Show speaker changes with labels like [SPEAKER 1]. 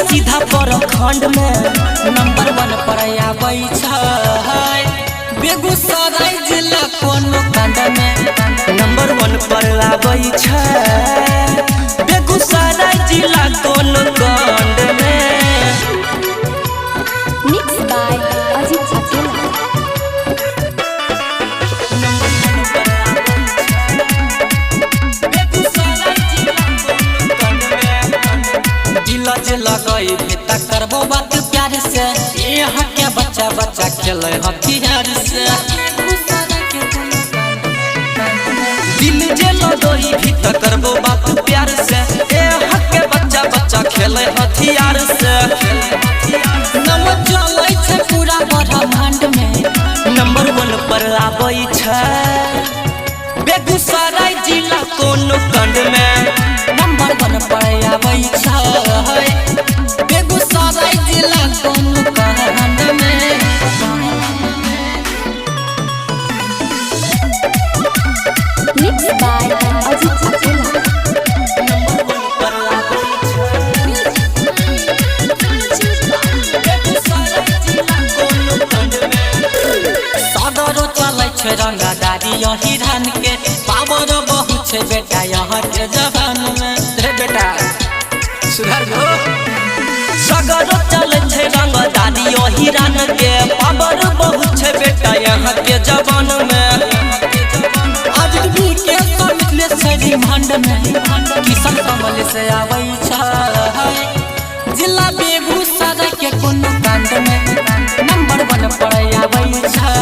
[SPEAKER 1] सीधा प्रखंड में नंबर 1 पर आबै छै बेगूसराय जिला कोनो कांड में नंबर 1 पर आबै छै बेगूसराय जिला कोनो कांड में।
[SPEAKER 2] मिक्स बाय अजीत अकेला।
[SPEAKER 1] लगई बेटा करबो बात प्यार से यहाँ के बच्चा बच्चा खेले हथियार से दिल जे लगई भीतर करबो बात प्यार से यहाँ के बच्चा बच्चा खेले हथियार से नम चलै छै पूरा ब्रह्मांड में नंबर 1 पर आबै छै बेगूसराय जिला कोनो कांड में नंबर 1 पर आबै छै बेगूसराय जिला कोनो कांड में।
[SPEAKER 2] मिक्स बाय अजीत अकेला।
[SPEAKER 1] सदरो चलै छै रंगदारी यही धान के पावर बहुत छै बेटा यहाँ के जवान में। रे बेटा सुधर गो सगरो चलै छै रंगदारी यही धान के पावर बहुत छै बेटा यहाँ के जवान में। आज भी के मिथले छै रिमांड में किसान कमल से आबै छै जिला बेगूसराय के कोनो कांड में नंबर 1 पर आबै छै